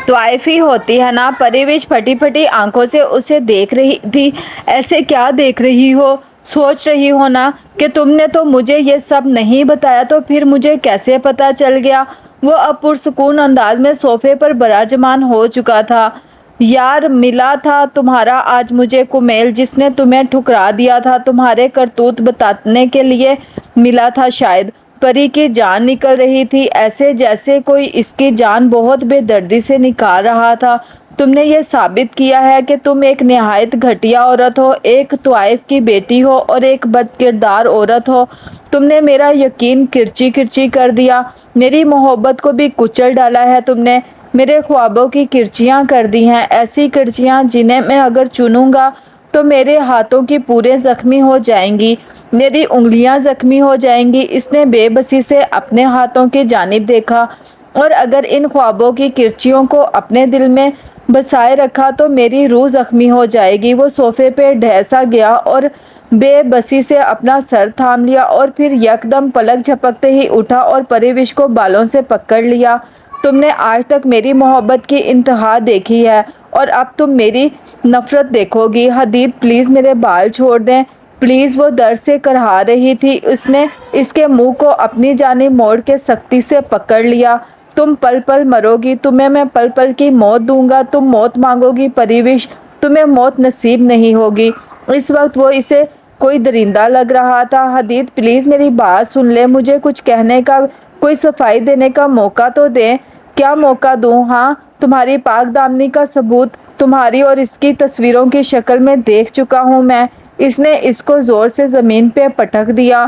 طوائف ہی ہوتی ہے نا؟ پریوش پھٹی پھٹی آنکھوں سے اسے دیکھ رہی تھی۔ ایسے کیا دیکھ رہی ہو؟ سوچ رہی ہو نا کہ تم نے تو مجھے یہ سب نہیں بتایا، تو پھر مجھے کیسے پتا چل گیا؟ وہ اب پرسکون انداز میں صوفے پر براجمان ہو چکا تھا۔ یار، ملا تھا تمہارا آج مجھے کمیل، جس نے تمہیں ٹھکرا دیا تھا، تمہارے کرتوت بتانے کے لیے ملا تھا شاید۔ پری کی جان نکل رہی تھی، ایسے جیسے کوئی اس کی جان بہت بے دردی سے نکال رہا تھا۔ تم نے یہ ثابت کیا ہے کہ تم ایک نہایت گھٹیا عورت ہو، ایک طوائف کی بیٹی ہو اور ایک بدکردار عورت ہو۔ تم نے میرا یقین کرچی کرچی کر دیا، میری محبت کو بھی کچل ڈالا ہے تم نے، میرے خوابوں کی کرچیاں کر دی ہیں، ایسی کرچیاں جنہیں میں اگر چنوں گا تو میرے ہاتھوں کی پورے زخمی ہو جائیں گی، میری انگلیاں زخمی ہو جائیں گی۔ اس نے بے بسی سے اپنے ہاتھوں کی جانب دیکھا، اور اگر ان خوابوں کی کرچیوں کو اپنے دل میں بسائے رکھا تو میری روح زخمی ہو جائے گی۔ وہ صوفے پہ ڈھہ سا گیا اور بے بسی سے اپنا سر تھام لیا اور پھر یکدم پلک جھپکتے ہی اٹھا اور پریوش کو بالوں سے پکڑ لیا۔ تم نے آج تک میری محبت کی انتہا دیکھی ہے اور اب تم میری نفرت دیکھو گی۔ حدید پلیز میرے بال چھوڑ دیں پلیز، وہ درد سے کرہا رہی تھی۔ اس نے اس کے منہ کو اپنی جانب موڑ کے سختی سے پکڑ لیا۔ تم پل پل مرو گی، تمہیں میں پل پل کی موت دوں گا، تم موت مانگو گی پریوش، تمہیں موت نصیب نہیں ہوگی۔ اس وقت وہ اسے کوئی درندہ لگ رہا تھا۔ حدید پلیز میری بات سن لے، مجھے کچھ کہنے کا، کوئی صفائی دینے کا موقع تو دیں۔ کیا موقع دوں؟ ہاں، تمہاری پاک دامنی کا ثبوت تمہاری اور اس کی تصویروں کی شکل میں دیکھ چکا ہوں میں۔ اس نے اس کو زور سے زمین پہ پٹک دیا۔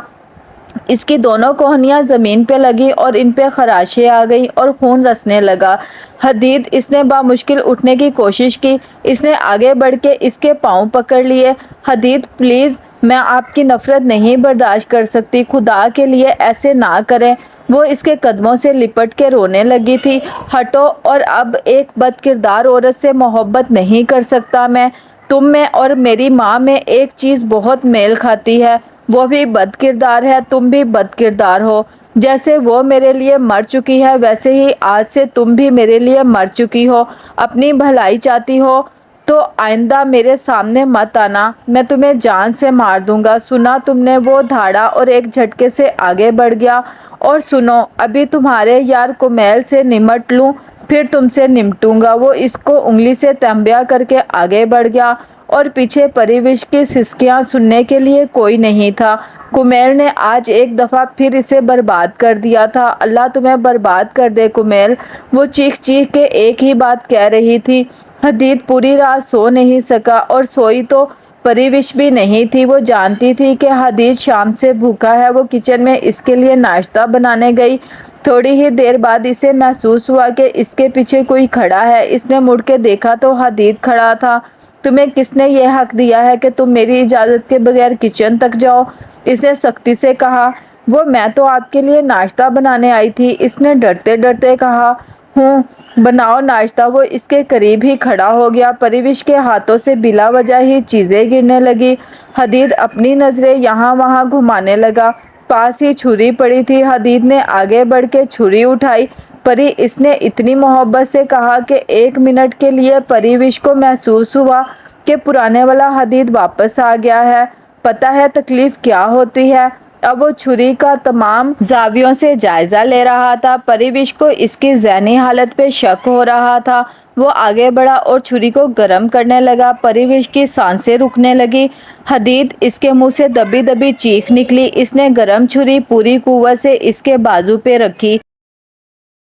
اس کی دونوں کوہنیاں زمین پہ لگی اور ان پہ خراشیں آ گئیں اور خون رسنے لگا۔ حدید، اس نے بامشکل اٹھنے کی کوشش کی۔ اس نے آگے بڑھ کے اس کے پاؤں پکڑ لیے۔ حدید پلیز، میں آپ کی نفرت نہیں برداشت کر سکتی، خدا کے لیے ایسے نہ کریں۔ وہ اس کے قدموں سے لپٹ کے رونے لگی تھی۔ ہٹو، اور اب ایک بد کردار عورت سے محبت نہیں کر سکتا میں۔ تم میں اور میری ماں میں ایک چیز بہت میل کھاتی ہے، وہ بھی بد کردار ہے، تم بھی بد کردار ہو۔ جیسے وہ میرے لیے مر چکی ہے ویسے ہی آج سے تم بھی میرے لیے مر چکی ہو۔ اپنی بھلائی چاہتی ہو تو آئندہ میرے سامنے مت آنا، میں تمہیں جان سے مار دوں گا، سنا تم نے؟ وہ دھاڑا اور ایک جھٹکے سے آگے بڑھ گیا۔ اور سنو، ابھی تمہارے یار کمیل سے نمٹ لوں پھر تم سے نمٹوں گا۔ وہ اس کو انگلی سے تنبیہ کر کے آگے بڑھ گیا اور پیچھے پریوش کی سسکیاں سننے کے لیے کوئی نہیں تھا۔ کمیل نے آج ایک دفعہ پھر اسے برباد کر دیا تھا۔ اللہ تمہیں برباد کر دے کمیل، وہ چیخ چیخ کے ایک ہی بات کہہ رہی تھی۔ حدید پوری رات سو نہیں سکا اور سوئی تو پریوش بھی نہیں تھی۔ وہ جانتی تھی کہ حدید شام سے بھوکا ہے۔ وہ کچن میں اس کے لیے ناشتہ بنانے گئی۔ تھوڑی ہی دیر بعد اسے محسوس ہوا کہ اس کے پیچھے کوئی کھڑا ہے۔ اس نے مڑ کے دیکھا تو حدید کھڑا تھا۔ تمہیں کس نے یہ حق دیا ہے کہ تم میری اجازت کے بغیر کچن تک جاؤ؟ اس نے سختی سے کہا۔ وہ میں تو آپ کے لیے ناشتہ بنانے آئی تھی، اس نے ڈرتے ڈرتے کہا۔ ہوں، بناؤ ناشتہ۔ وہ اس کے قریب ہی کھڑا ہو گیا۔ پریوش کے ہاتھوں سے بلا وجہ ہی چیزیں گرنے لگی۔ حدید اپنی نظریں یہاں وہاں گھمانے لگا۔ پاس ہی چھری پڑی تھی۔ حدید نے آگے بڑھ کے چھری اٹھائی۔ پری، اس نے اتنی محبت سے کہا کہ ایک منٹ کے لیے پریوش کو محسوس ہوا کہ پرانے والا حدید واپس آ گیا ہے۔ پتہ ہے تکلیف کیا ہوتی ہے؟ اب وہ چھری کا تمام زاویوں سے جائزہ لے رہا تھا۔ پریوش کو اس کی ذہنی حالت پہ شک ہو رہا تھا۔ وہ آگے بڑھا اور چھری کو گرم کرنے لگا۔ پریوش کی سانسیں رکنے لگی۔ حدید، اس کے منہ سے دبی دبی چیخ نکلی۔ اس نے گرم چھری پوری قوت سے اس کے بازو پہ رکھی۔